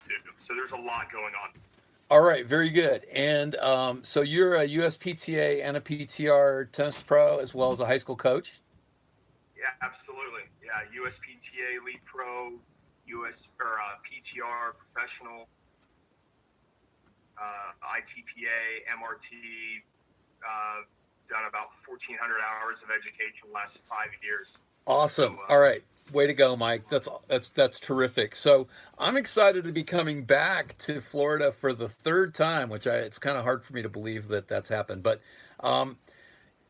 too. So there's a lot going on. All right, very good. And so you're a USPTA and a PTR tennis pro as well as a high school coach? Yeah, absolutely. Yeah, USPTA Elite Pro, US or PTR Professional, ITPA, MRT. Uh, Done about 1,400 hours of education the last 5 years. So Awesome. All right. Way to go, Mike. That's terrific. So I'm excited to be coming back to Florida for the third time, which it's kind of hard for me to believe that that's happened. But um,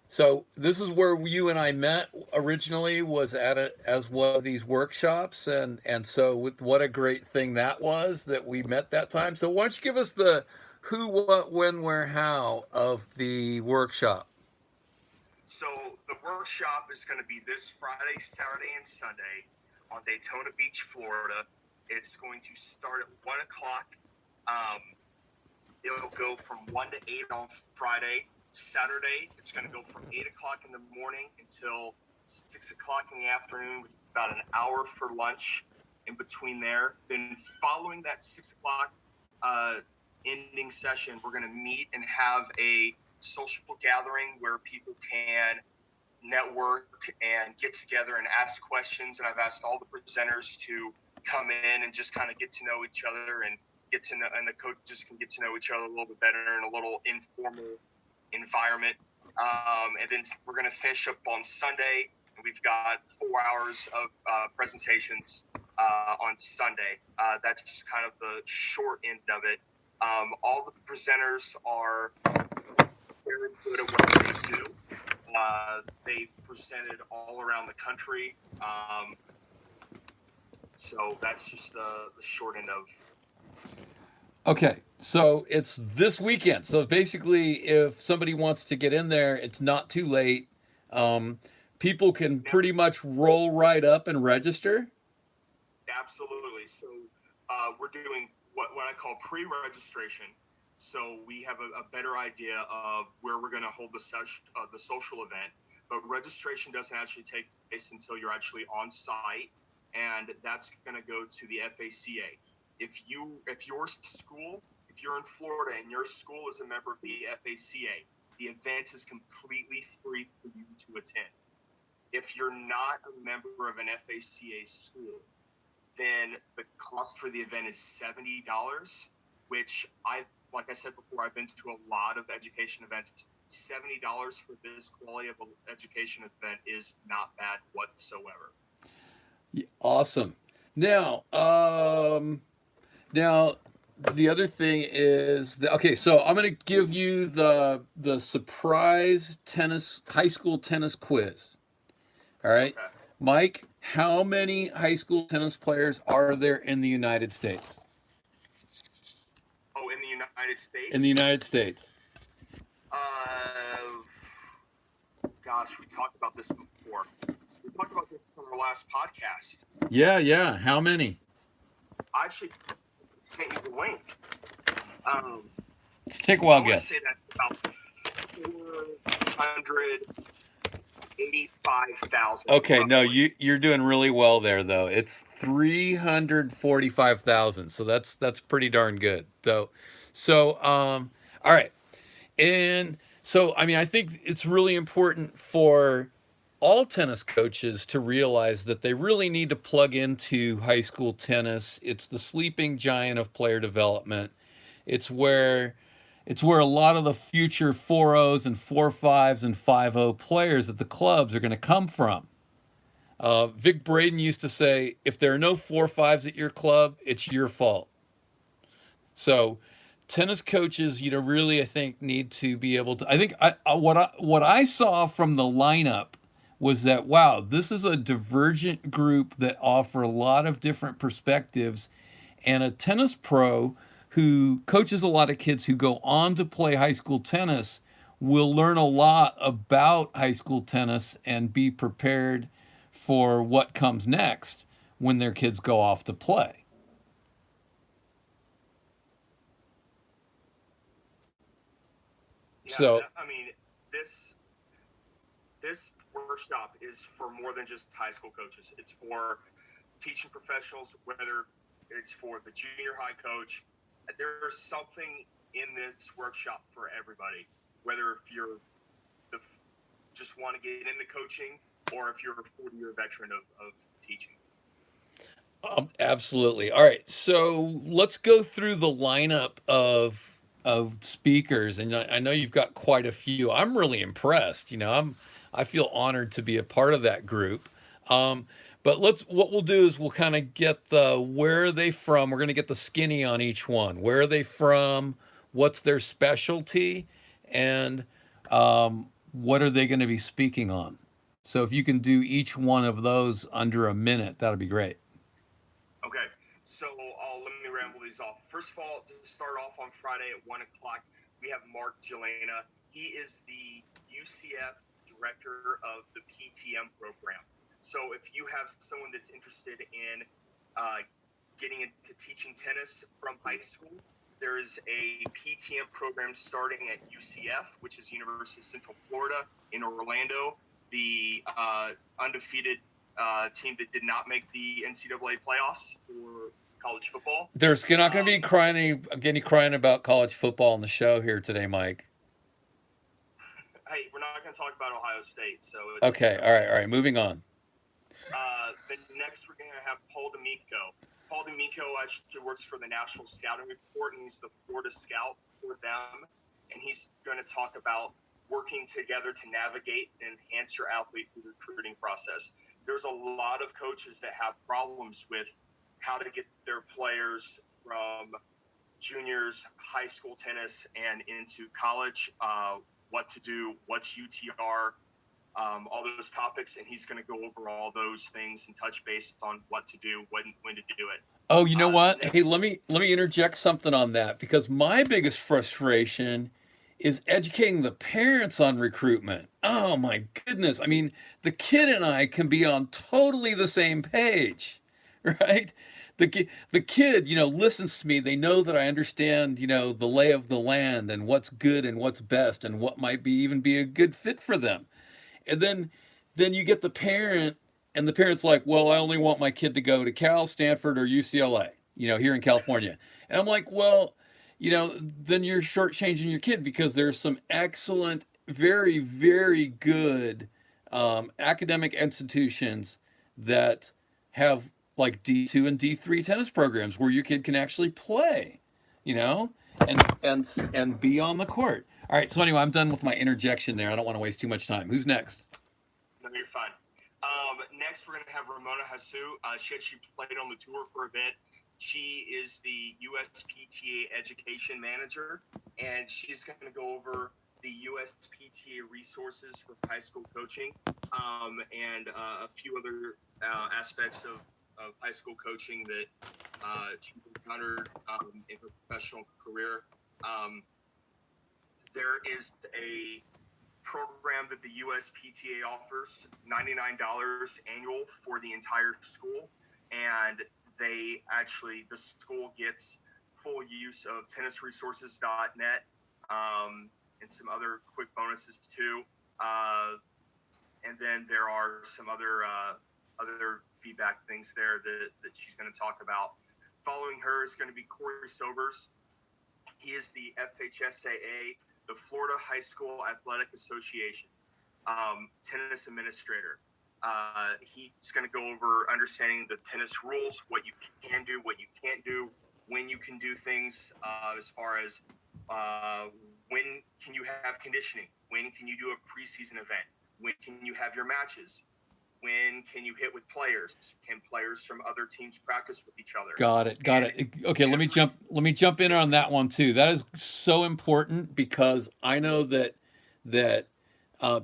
so this is where you and I met originally, was at it as one of these workshops, and so with what a great thing that was that we met that time. So why don't you give us the who, what, when, where, how of the workshop? So the workshop is going to be this Friday, Saturday, and Sunday on Daytona Beach, Florida. It's going to start at 1 o'clock. Um, it'll go from 1 to 8 on Friday. Saturday, it's going to go from 8 o'clock in the morning until 6 o'clock in the afternoon, with about an hour for lunch in between there. Then following that 6 o'clock ending session, we're going to meet and have a social gathering where people can network and get together and ask questions. And I've asked all the presenters to come in and just kind of get to know each other and get to know, and the coaches can get to know each other a little bit better in a little informal environment. And then we're going to finish up on Sunday. And we've got 4 hours of presentations on Sunday. That's just kind of the short end of it. All the presenters are very good at what they do. They presented all around the country. So that's just the short end of. Okay, so it's this weekend. So basically, if somebody wants to get in there, it's not too late. Um, People can Now, pretty much roll right up and register. absolutely. So we're doing what I call pre-registration. So we have a better idea of where we're going to hold the social event. But registration doesn't actually take place until you're actually on site, and that's going to go to the FACA. If your school, if you're in Florida and your school is a member of the FACA, the event is completely free for you to attend. If you're not a member of an FACA school, then the cost for the event is $70, which like I said before, I've been to a lot of education events. $70 for this quality of an education event is not bad whatsoever. Awesome. Now, now the other thing is that, okay. So I'm going to give you the surprise tennis high school tennis quiz. All right, Okay. Mike. How many high school tennis players are there in the United States? Oh, in the United In the States? United States. Uh, Gosh, we talked about this before. We talked about this on our last podcast. Yeah, yeah. How many? I actually sent you the link. Um, Let's take a wild I want to guess. say that's about 485,000. Okay, no, Roughly. you're doing really well there though. It's 345,000. So that's pretty darn good. So all right. And so I mean I think it's really important for all tennis coaches to realize that they really need to plug into high school tennis. It's the sleeping giant of player development. It's where it's where a lot of the future 4.0s and 4.5s and 5.0 players at the clubs are going to come from. Vic Braden used to say, if there are no 4.5s at your club, it's your fault. So tennis coaches, really, I think, need to be able to. I think what I saw from the lineup was that, wow, this is a divergent group that offer a lot of different perspectives, and a tennis pro who coaches a lot of kids who go on to play high school tennis will learn a lot about high school tennis and be prepared for what comes next when their kids go off to play. Yeah, So, I mean, this workshop is for more than just high school coaches. It's for teaching professionals, whether It's for the junior high coach. There's something in this workshop for everybody, whether if you're the, just want to get into coaching or if you're a 40-year veteran of teaching. Absolutely. All right, so let's go through the lineup of speakers, and I know you've got quite a few. I'm really impressed. I feel honored to be a part of that group. Um, but what we'll do is we'll kind of get the where are they from. We're going to get the skinny on each one. Where are they from? What's their specialty? And what are they going to be speaking on? So if you can do each one of those under a minute, that'd be great. Okay, so let me ramble these off. First of all, to start off on Friday at 1 o'clock, we have Mark Jelena. He is the UCF director of the PTM program. So if you have someone that's interested in getting into teaching tennis from high school, there is a PTM program starting at UCF, which is University of Central Florida in Orlando. The undefeated team that did not make the NCAA playoffs for college football. There's not going to be any crying about college football on the show here today, Mike. Hey, we're not going to talk about Ohio State, so okay. All right. Moving on. Then next we're going to have Paul D'Amico. Paul D'Amico actually works for the National Scouting Report, and he's the Florida scout for them. And he's going to talk about working together to navigate and enhance your athlete recruiting process. There's a lot of coaches that have problems with how to get their players from juniors, high school tennis, and into college, what to do, what's UTR, all those topics, and he's going to go over all those things and touch base on what to do, when to do it. Oh, you know what? Hey, let me interject something on that, because my biggest frustration is educating the parents on recruitment. Oh my goodness. I mean, the kid and I can be on totally the same page, right? The kid, listens to me. They know that I understand, the lay of the land and what's good and what's best and what might even be a good fit for them. And then you get the parent, and the parent's like, well, I only want my kid to go to Cal, Stanford, or UCLA, here in California. And I'm like, well, then you're shortchanging your kid, because there's some excellent, very, very good academic institutions that have like D2 and D3 tennis programs where your kid can actually play, and be on the court. All right. So anyway, I'm done with my interjection there. I don't want to waste too much time. Who's next? No, you're fine. Next, we're going to have Ramona Hasu. She played on the tour for a bit. She is the USPTA education manager, and she's going to go over the USPTA resources for high school coaching, and a few other aspects of high school coaching that she's encountered in her professional career. There is a program that the USPTA offers, $99 annual for the entire school, and the school gets full use of tennisresources.net, and some other quick bonuses too. And then there are some other feedback things there that she's going to talk about. Following her is going to be Corey Sobers. He is the FHSAA, the Florida High School Athletic Association, tennis administrator. He's going to go over understanding the tennis rules, what you can do, what you can't do, when you can do things, as far as when can you have conditioning, when can you do a preseason event, when can you have your matches, when can you hit with players, can players from other teams practice with each other. Got it. Okay, let me jump in on that one too. That is so important, because I know that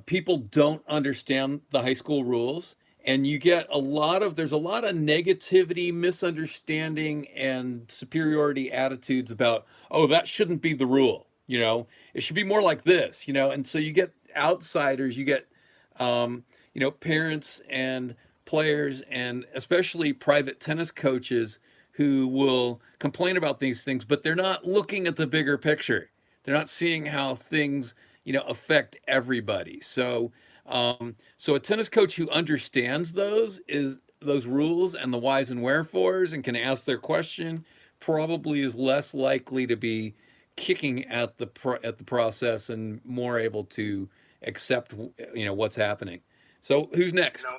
people don't understand the high school rules, and you get there's a lot of negativity, misunderstanding, and superiority attitudes about, oh, that shouldn't be the rule, it should be more like this, and so you get outsiders, you get parents and players, and especially private tennis coaches, who will complain about these things, but they're not looking at the bigger picture. They're not seeing how things, affect everybody. So a tennis coach who understands those is those rules and the whys and wherefores and can ask their question probably is less likely to be kicking at at the process and more able to accept what's happening. So who's next? Now,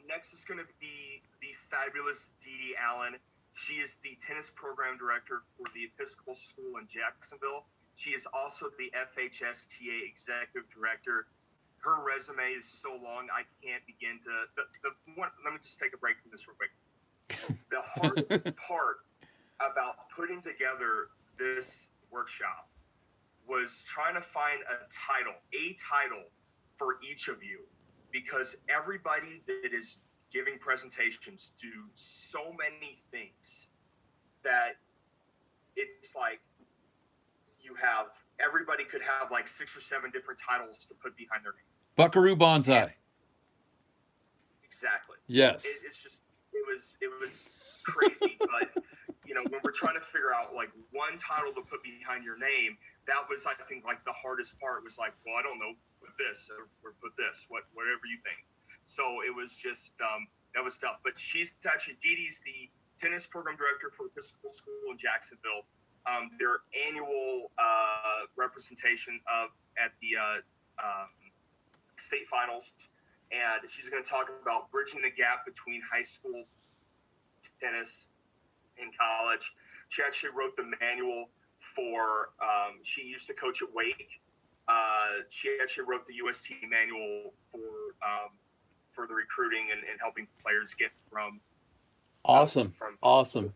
next is going to be the fabulous Dee Dee Allen. She is the tennis program director for the Episcopal School in Jacksonville. She is also the FHSTA executive director. Her resume is so long, I can't begin to. Let me just take a break from this real quick. The hard part about putting together this workshop was trying to find a title for each of you, because everybody that is giving presentations do so many things that it's like everybody could have like 6 or 7 different titles to put behind their name. Buckaroo Banzai. Exactly. Yes. It was crazy, but when we're trying to figure out like one title to put behind your name, that was, I think, like the hardest part was like, well, I don't know, put this or put this, whatever you think. So it was just that was tough. But she's actually, Dee Dee's the tennis program director for Episcopal School in Jacksonville. Their annual representation at the state finals, and she's going to talk about bridging the gap between high school tennis and college. She actually wrote the manual for. She used to coach at Wake. She actually wrote the UST manual for the recruiting and helping players get from. Awesome.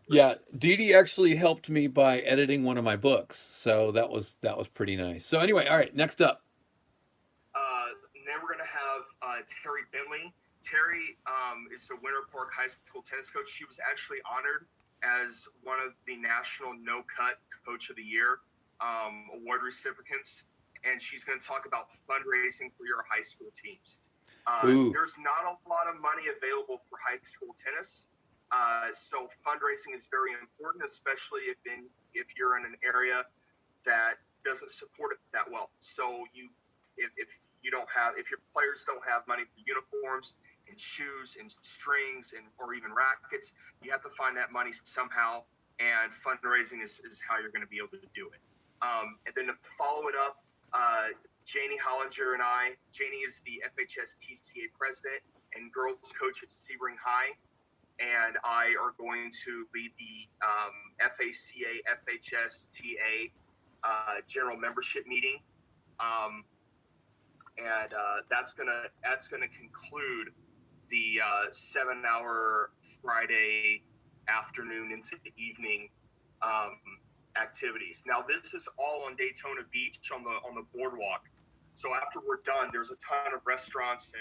Yeah, Dee Dee actually helped me by editing one of my books, so that was pretty nice. So anyway, all right, next up. Then we're going to have Terry Bentley. Terry is the Winter Park High School tennis coach. She was actually honored as one of the National No Cut Coach of the Year award recipients, and she's going to talk about fundraising for your high school teams. There's not a lot of money available for high school tennis, so fundraising is very important, especially if you're in an area that doesn't support it that well. So if your players don't have money for uniforms and shoes and strings or even rackets, you have to find that money somehow, and fundraising is how you're going to be able to do it. And then to follow it up, Janie Hollinger and Janie is the FHSTCA president and girls coach at Sebring High, and I are going to lead the FACA FHSTA general membership meeting. And that's gonna conclude the 7-hour Friday afternoon into the evening activities. Now this is all on Daytona Beach on the boardwalk. So after we're done, there's a ton of restaurants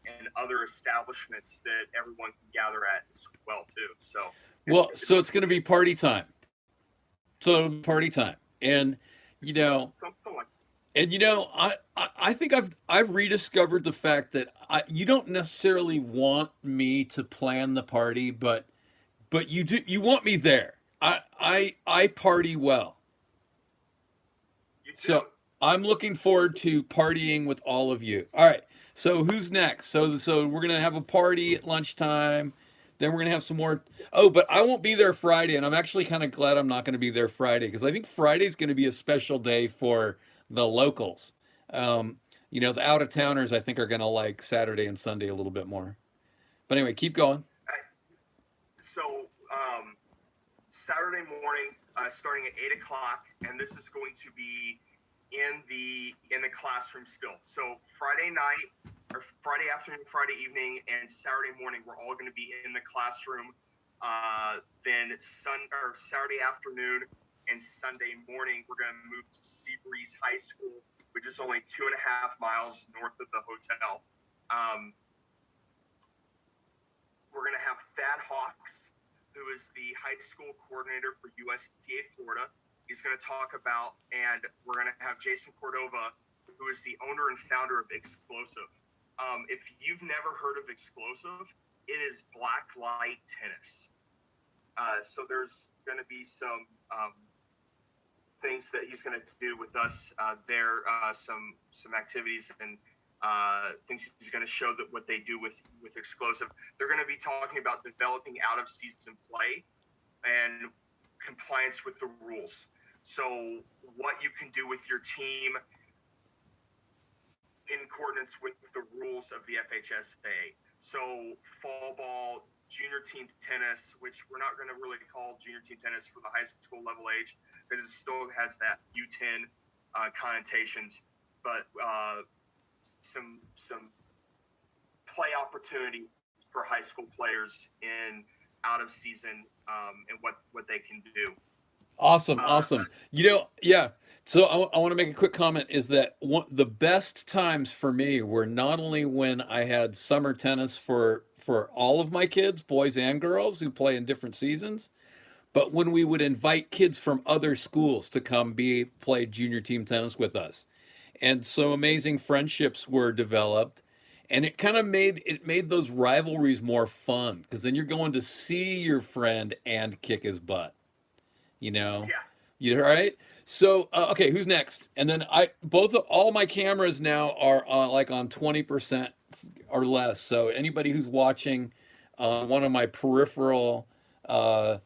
and other establishments that everyone can gather at as well too. So it's going to be party time. And I think I've rediscovered the fact that you don't necessarily want me to plan the party, but you want me there. I party well. So I'm looking forward to partying with all of you. All right. So who's next? So we're gonna have a party at lunchtime. Then we're gonna have some more. Oh, but I won't be there Friday, and I'm actually kind of glad I'm not gonna be there Friday, because I think Friday's gonna be a special day for the locals. The out of towners I think are gonna like Saturday and Sunday a little bit more. But anyway, keep going. So Saturday morning, starting at 8 o'clock, and this is going to be in the classroom still. So Friday night, or Friday afternoon, Friday evening, and Saturday morning, we're all going to be in the classroom. Then Saturday afternoon and Sunday morning, we're going to move to Seabreeze High School, which is only 2.5 miles north of the hotel. We're going to have Thad Hawks, who is the high school coordinator for USTA Florida. He's going to talk about, and we're going to have Jason Cordova, who is the owner and founder of Explosive. If you've never heard of Explosive, it is black light tennis. So there's going to be some things that he's going to do with us there, some activities, and Thinks he's going to show that what they do with explosive. They're going to be talking about developing out of season play and compliance with the rules. So what you can do with your team in accordance with the rules of the FHSA. So fall ball, junior team tennis, which we're not going to really call junior team tennis for the high school level age because it still has that U10 connotations, but some play opportunity for high school players in out of season and what they can do. Awesome, awesome. Yeah. So I want to make a quick comment is that the best times for me were not only when I had summer tennis for all of my kids, boys and girls who play in different seasons, but when we would invite kids from other schools to come play junior team tennis with us. And so amazing friendships were developed, and it kind of made those rivalries more fun because then you're going to see your friend and kick his butt. You know, Yeah. you right? So okay, who's next? And then all my cameras now are like on 20% or less. So anybody who's watching one of my peripheral uh,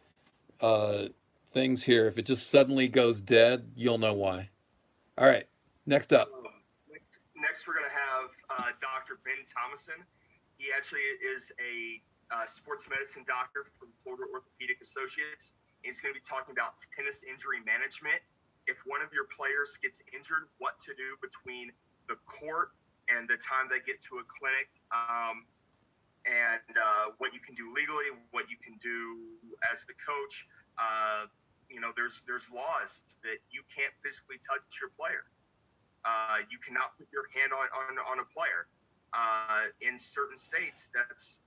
uh, things here, if it just suddenly goes dead, you'll know why. All right, next up. Next, we're going to have Dr. Ben Thomason. He actually is a sports medicine doctor from Florida Orthopedic Associates. He's going to be talking about tennis injury management. If one of your players gets injured, what to do between the court and the time they get to a clinic, and what you can do legally, what you can do as the coach. There's laws that you can't physically touch your player. You cannot put your hand on a player. In certain states, that's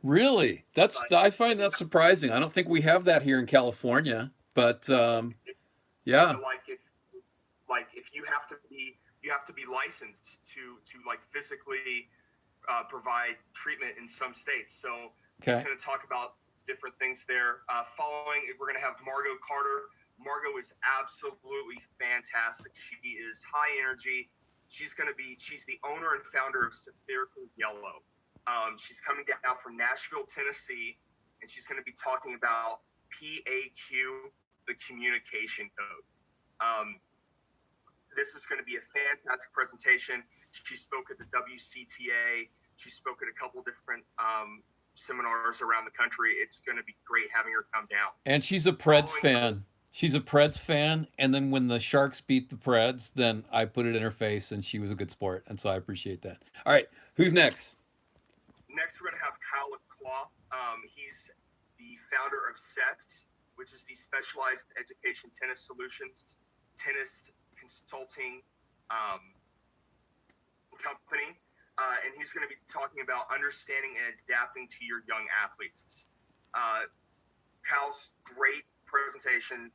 Really? I find that surprising. I don't think we have that here in California, but yeah. If you have to be licensed to like physically provide treatment in some states. So Okay. he's going to talk about different things there. Following, we're going to have Margot Carter. Margot is absolutely fantastic. She is high energy. She's the owner and founder of Spherical Yellow. She's coming down from Nashville, Tennessee, and she's going to be talking about PAQ, the communication code. This is going to be a fantastic presentation. She spoke at the WCTA. She spoke at a couple different seminars around the country. It's going to be great having her come down. And she's a Preds fan. She's a Preds fan, and then when the Sharks beat the Preds, then I put it in her face, and she was a good sport, and so I appreciate that. All right, who's next? Next, we're going to have Kyle Lacroix. He's the founder of SETS, which is the Specialized Education Tennis Solutions tennis consulting company, and he's going to be talking about understanding and adapting to your young athletes. Kyle's great presentation.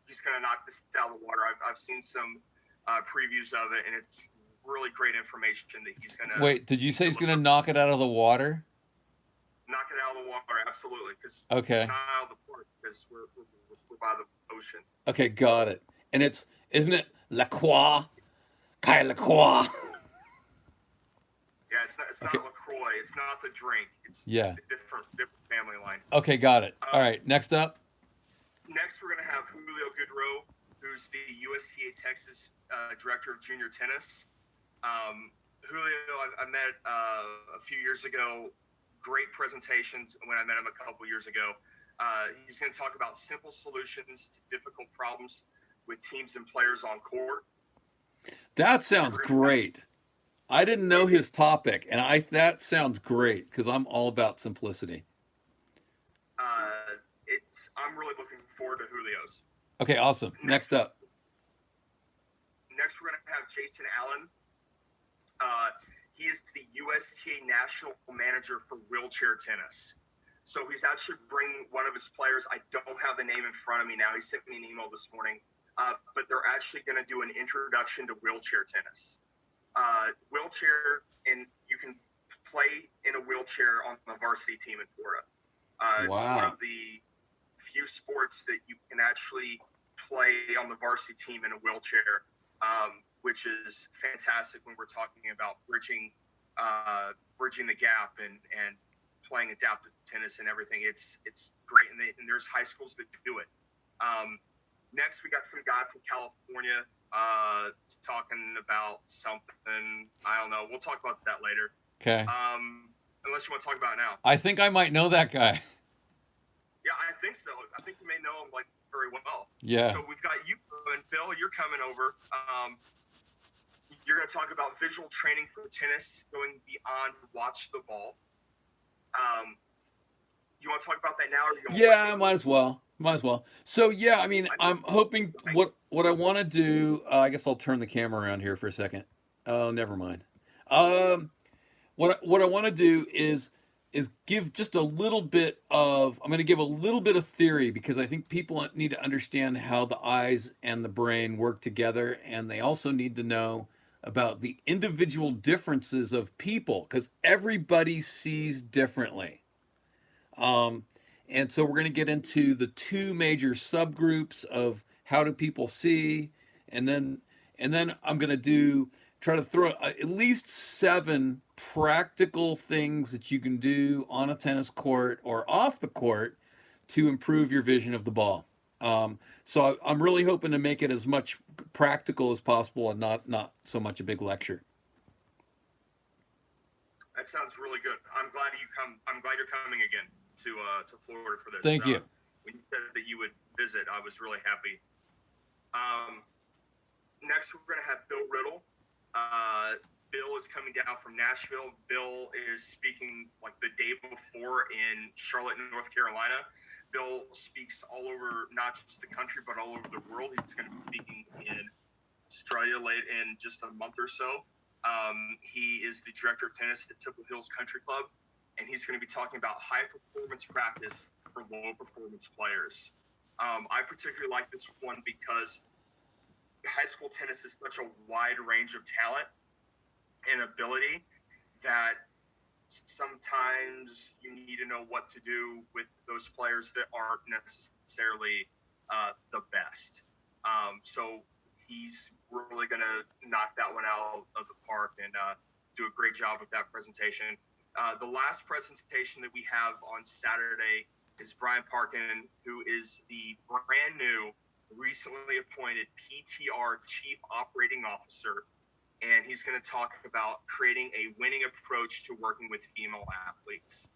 He's going to knock this out of the water. I've seen some previews of it, and it's really great information that he's going to. Wait, did you say he's going to knock it out of the water? Knock it out of the water, absolutely. Okay. It's not out of the port because we're by the ocean. Okay, got it. And isn't it Lacroix? Kyle Lacroix. Yeah, it's not LaCroix. It's not the drink. It's Yeah. a different family line. Okay, got it. All right, next up. Next, we're going to have Julio Goodrow, who's the USTA Texas director of junior tennis. Julio, I met a few years ago. Great presentations when I met him a couple years ago. He's going to talk about simple solutions to difficult problems with teams and players on court. That sounds great. I didn't know his topic, and that sounds great because I'm all about simplicity. I'm really looking forward to Julio's. Okay, awesome. Next up. Next, we're going to have Jason Allen. He is the USTA National Manager for wheelchair tennis. So he's actually bringing one of his players. I don't have the name in front of me now. He sent me an email this morning. But they're actually going to do an introduction to wheelchair tennis. Wheelchair, and you can play in a wheelchair on the varsity team in Florida. Wow. It's one of the few sports that you can actually play on the varsity team in a wheelchair. which is fantastic when we're talking about bridging the gap and playing adaptive tennis and everything. It's great, and there's high schools that do it. Next, we got some guy from California talking about something. I don't know. We'll talk about that later. Okay. Unless you want to talk about it now. I think I might know that guy. Yeah, I think so. I think you may know him like very well. Yeah. So we've got you and Bill. You're coming over. You're going to talk about visual training for tennis, going beyond watch the ball. You want to talk about that now? Or yeah, might as well. Might as well. So yeah, I mean, I'm hoping what I want to do. I guess I'll turn the camera around here for a second. Oh, never mind. What I want to do is give just a little bit of. I'm going to give a little bit of theory because I think people need to understand how the eyes and the brain work together, and they also need to know about the individual differences of people because everybody sees differently. And so we're going to get into the two major subgroups of how do people see, and then I'm going to try to throw at least 7 practical things that you can do on a tennis court or off the court to improve your vision of the ball. So I'm really hoping to make it as much practical as possible and not so much a big lecture. That sounds really good. I'm glad you're coming again to Florida for this. Thank you. When you said that you would visit, I was really happy. Next, we're going to have Bill Riddle. Bill is coming down from Nashville. Bill is speaking like the day before in Charlotte, North Carolina. Bill speaks all over, not just the country, but all over the world. He's going to be speaking in Australia late in just a month or so. He is the director of tennis at Temple Hills Country Club, and he's going to be talking about high performance practice for low performance players. I particularly like this one because high school tennis is such a wide range of talent and ability that sometimes you need to know what to do with those players that aren't necessarily the best. So he's really going to knock that one out of the park and do a great job with that presentation. The last presentation that we have on Saturday is Brian Parkin, who is the brand new, recently appointed PTR Chief Operating Officer. And he's going to talk about creating a winning approach to working with female athletes.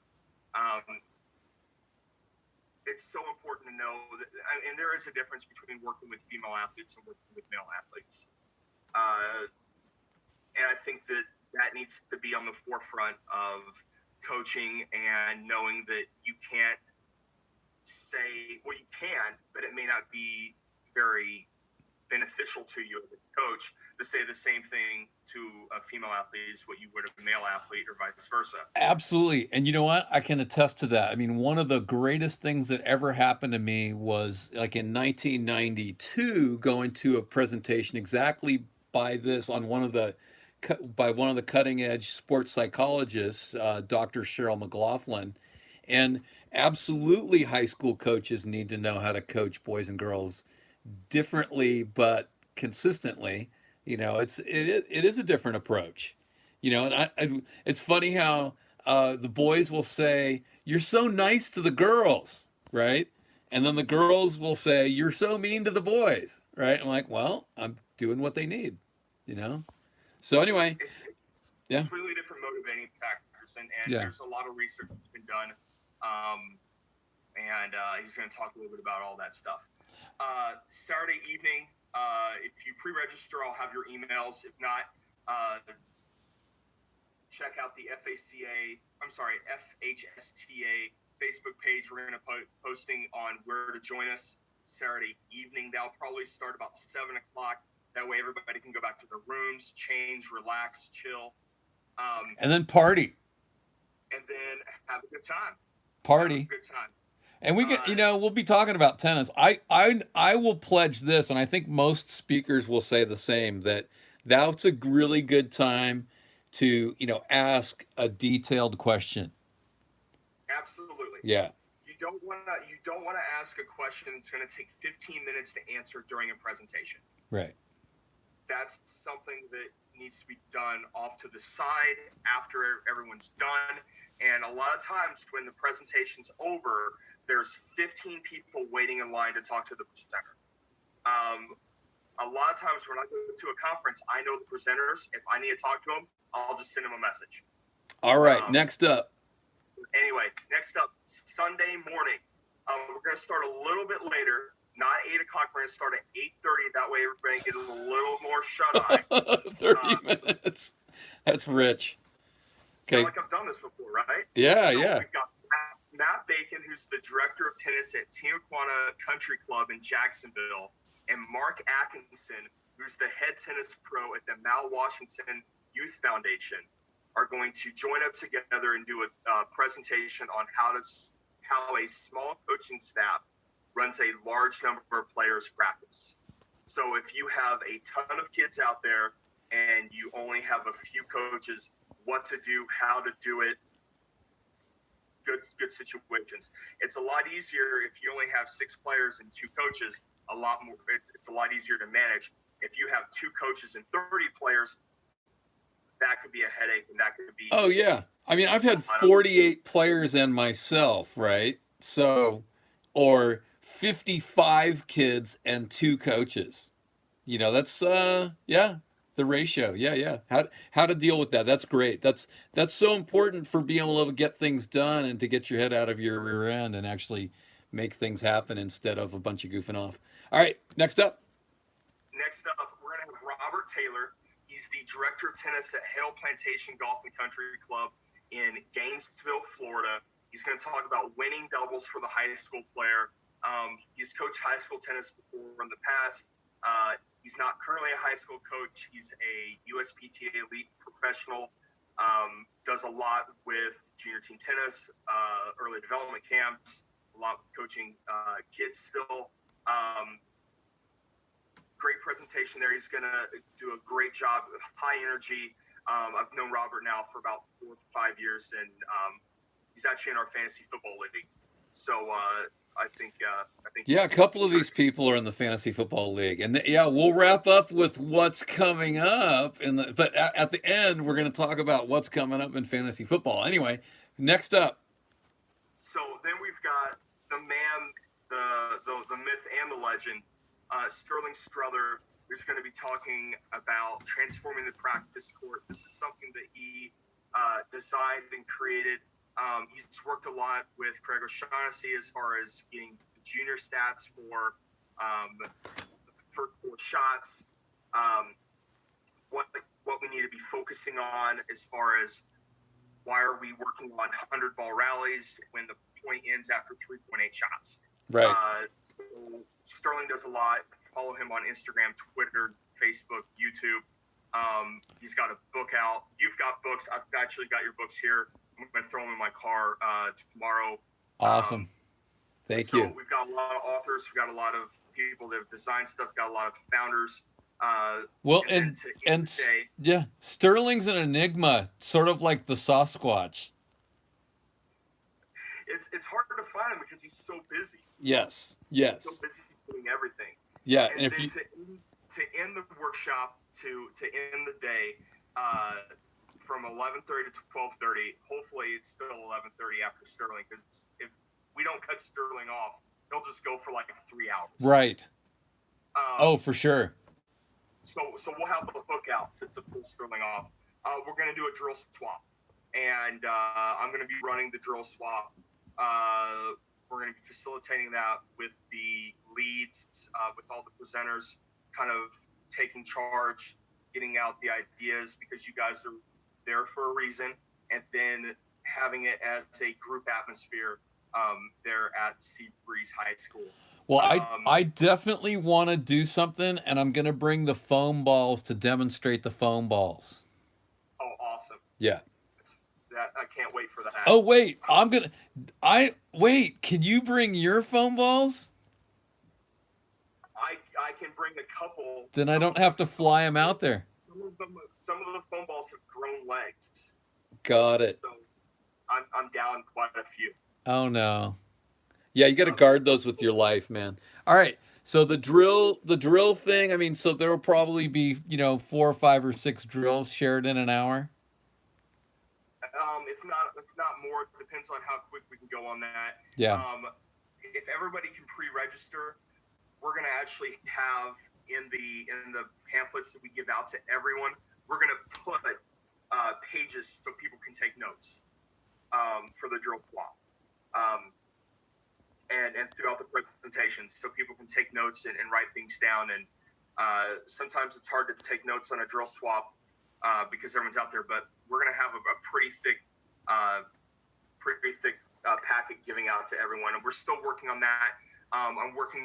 It's so important to know that, and there is a difference between working with female athletes and working with male athletes. And I think that needs to be on the forefront of coaching and knowing that you can't say, well, you can, but it may not be very beneficial to you as a coach to say the same thing to a female athlete as what you would a male athlete or vice versa. Absolutely. And you know what? I can attest to that. I mean, one of the greatest things that ever happened to me was like in 1992 going to a presentation exactly by this on one of the cutting edge sports psychologists, Dr. Cheryl McLaughlin. And absolutely high school coaches need to know how to coach boys and girls differently but consistently. You know, it is a different approach. You know, and it's funny how the boys will say, "You're so nice to the girls," right? And then the girls will say, "You're so mean to the boys," right? I'm like, well, I'm doing what they need, you know. So anyway, it's yeah, completely different motivating factors, and yeah. there's a lot of research that's been done. And he's going to talk a little bit about all that stuff. Saturday evening, if you pre-register, I'll have your emails. If not, check out the FHSTA Facebook page. We're going to posting on where to join us Saturday evening. That'll probably start about 7 o'clock. That way everybody can go back to their rooms, change, relax, chill. And then party. And then have a good time. Party. Have a good time. And we get, you know, we'll be talking about tennis. I will pledge this, and I think most speakers will say the same, that that's a really good time to, you know, ask a detailed question. Absolutely. Yeah. You don't want to ask a question that's going to take 15 minutes to answer during a presentation. Right. that's something that needs to be done off to the side after everyone's done. And a lot of times when the presentation's over, there's 15 people waiting in line to talk to the presenter. A lot of times when I go to a conference, I know the presenters. If I need to talk to them, I'll just send them a message. All right, next up. Anyway, next up, Sunday morning. We're going to start a little bit later, not 8 o'clock. We're going to start at 8:30. That way everybody gets a little more shut-eye. 30 minutes. That's rich. Okay. So like I've done this before, right? Yeah, so yeah. We've got Matt Bacon, who's the director of tennis at Tijuana Country Club in Jacksonville, and Mark Atkinson, who's the head tennis pro at the Mal Washington Youth Foundation, are going to join up together and do a presentation on how a small coaching staff runs a large number of players practice. So if you have a ton of kids out there and you only have a few coaches, what to do, how to do it, good situations. It's a lot easier if you only have 6 players and 2 coaches. A lot more. It's a lot easier to manage. If you have 2 coaches and 30 players, that could be a headache, and that could be. Oh yeah, I mean I've had 48 players and myself, right? So, or 55 kids and 2 coaches. You know, that's yeah, the ratio. Yeah. How to deal with that? That's great. That's so important for being able to get things done and to get your head out of your rear end and actually make things happen instead of a bunch of goofing off. All right, next up. Next up, we're gonna have Robert Taylor. He's the director of tennis at Hale Plantation Golf and Country Club in Gainesville, Florida. He's going to talk about winning doubles for the high school player. He's coached high school tennis before in the past. He's not currently a high school coach. He's a USPTA elite professional. Does a lot with junior team tennis, early development camps, a lot coaching kids still. Great presentation there. He's going to do a great job, high energy. I've known Robert now for about 4 to 5 years, and he's actually in our fantasy football league. So I think yeah, a couple of these people are in the fantasy football league, and yeah, we'll wrap up with what's coming up. But at the end, we're going to talk about what's coming up in fantasy football. Anyway, next up. So then we've got the man, the myth, and the legend. Sterling Struther, who's going to be talking about transforming the practice court. This is something that he designed and created. He's worked a lot with Craig O'Shaughnessy as far as getting the junior stats for shots, what we need to be focusing on as far as why are we working on 100-ball rallies when the point ends after 3.8 shots. Right. Sterling does a lot. Follow him on Instagram, Twitter, Facebook, YouTube. He's got a book out. You've got books. I've actually got your books here. I'm going to throw them in my car tomorrow. Awesome. Thank you. We've got a lot of authors. We've got a lot of people that have designed stuff. Got a lot of founders. Well, and yeah, Sterling's an enigma, sort of like the Sasquatch. It's hard to find him because he's so busy. Yes. He's so busy doing everything. Yeah, and if you to end the workshop, to end the day, from 11:30 to 12:30. Hopefully, it's still 11:30 after Sterling, because if we don't cut Sterling off, he'll just go for like 3 hours. Right. For sure. So we'll have the hook out to pull Sterling off. We're going to do a drill swap, and I'm going to be running the drill swap. We're going to be facilitating that with the leads, with all the presenters, kind of taking charge, getting out the ideas, because you guys are there for a reason, and then having it as a group atmosphere there at Seabreeze High School. Well, I definitely want to do something, and I'm going to bring the foam balls to demonstrate the foam balls. Oh, awesome. Yeah. I can't wait for that. Oh, wait. Wait, can you bring your foam balls? I can bring a couple. Then I don't have to fly them out there. Some of the foam balls have grown legs. Got it. So I'm down quite a few. Oh, no. Yeah, you got to guard those with your life, man. All right. So the drill thing, I mean, so there will probably be, 4 or 5 or 6 drills shared in an hour. If not more, it depends on how quick we can go on that. Yeah. If everybody can pre-register, we're going to actually have in the pamphlets that we give out to everyone, we're going to put pages so people can take notes for the drill swap. And throughout the presentations, so people can take notes and write things down. And sometimes it's hard to take notes on a drill swap because everyone's out there. But we're going to have a pretty thick packet giving out to everyone, and we're still working on that. I'm working